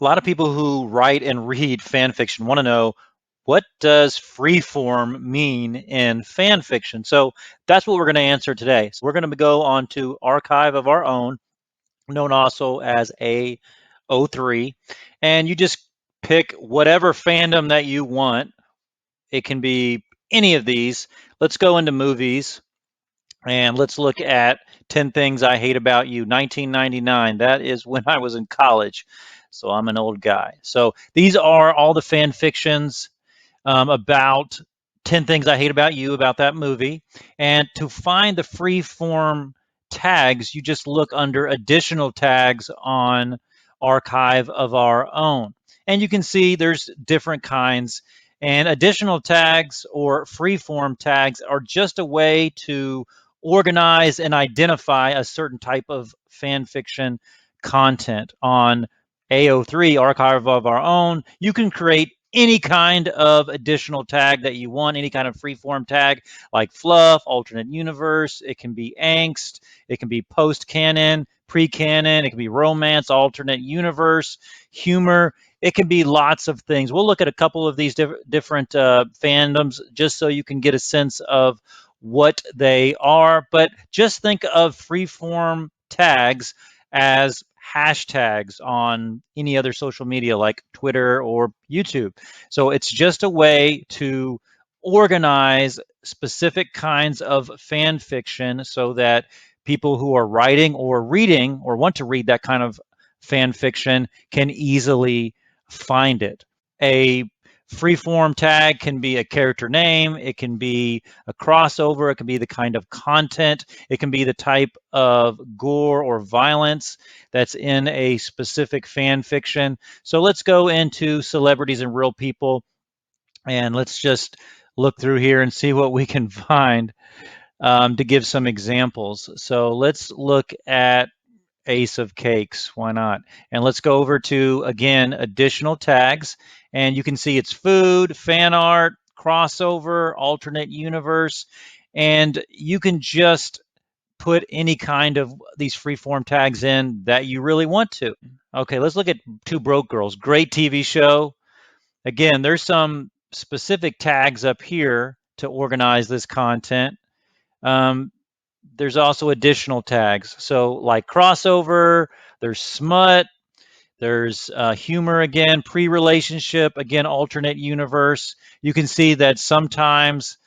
A lot of people who write and read fan fiction want to know, what does freeform mean in fan fiction? So that's what we're going to answer today. So we're going to go on to Archive of Our Own, known also as AO3, and you just pick whatever fandom that you want. It can be any of these. Let's go into movies. And let's look at 10 Things I Hate About You, 1999. That is when I was in college. So I'm an old guy. So these are all the fan fictions about 10 Things I Hate About You, about that movie. And to find the free form tags, you just look under additional tags on Archive of Our Own. And you can see there's different kinds. And additional tags or free form tags are just a way to organize and identify a certain type of fan fiction content. On AO3, Archive of Our Own, you can create any kind of additional tag that you want, any kind of free-form tag like fluff, alternate universe. It can be angst, it can be post-canon, pre-canon, it can be romance, alternate universe, humor. It can be lots of things. We'll look at a couple of these different fandoms just so you can get a sense of what they are. But just think of free-form tags as hashtags on any other social media like Twitter or YouTube. So it's just a way to organize specific kinds of fan fiction so that people who are writing or reading or want to read that kind of fan fiction can easily find it. A freeform tag can be a character name, it can be a crossover, it can be the kind of content, it can be the type of gore or violence that's in a specific fan fiction. So let's go into celebrities and real people, and let's just look through here and see what we can find to give some examples. So let's look at Ace of Cakes, why not? And let's go over to, again, additional tags. And you can see it's food, fan art, crossover, alternate universe. And you can just put any kind of these freeform tags in that you really want to. Okay, let's look at Two Broke Girls. Great TV show. Again, there's some specific tags up here to organize this content. Um, there's also additional tags. So like crossover, there's smut, there's humor again, pre-relationship, again, alternate universe. You can see that sometimes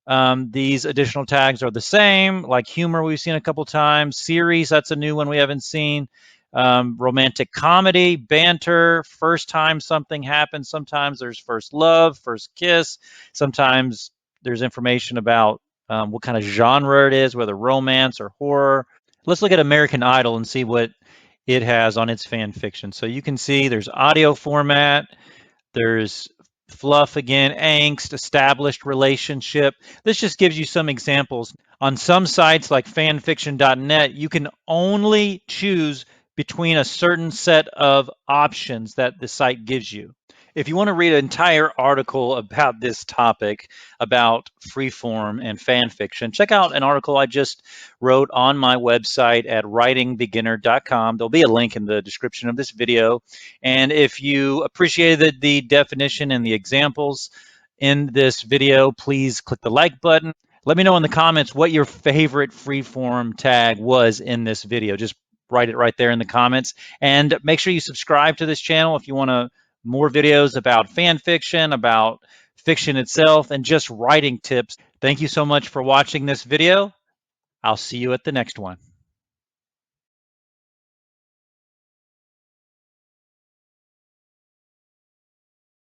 these additional tags are the same, like humor we've seen a couple times, series, that's a new one we haven't seen, romantic comedy, banter, first time something happens, sometimes there's first love, first kiss, sometimes there's information about what kind of genre it is, whether romance or horror. Let's look at American Idol and see what it has on its fan fiction. So you can see there's audio format, there's fluff again, angst, established relationship. This just gives you some examples. On some sites like fanfiction.net, you can only choose between a certain set of options that the site gives you. If you want to read an entire article about this topic, about freeform and fan fiction, check out an article I just wrote on my website at writingbeginner.com. There'll be a link in the description of this video. And if you appreciated the definition and the examples in this video, please click the like button. Let me know in the comments what your favorite freeform tag was in this video. Just write it right there in the comments. And make sure you subscribe to this channel if you want to more videos about fan fiction, about fiction itself, and just writing tips. Thank you so much for watching this video. I'll see you at the next one.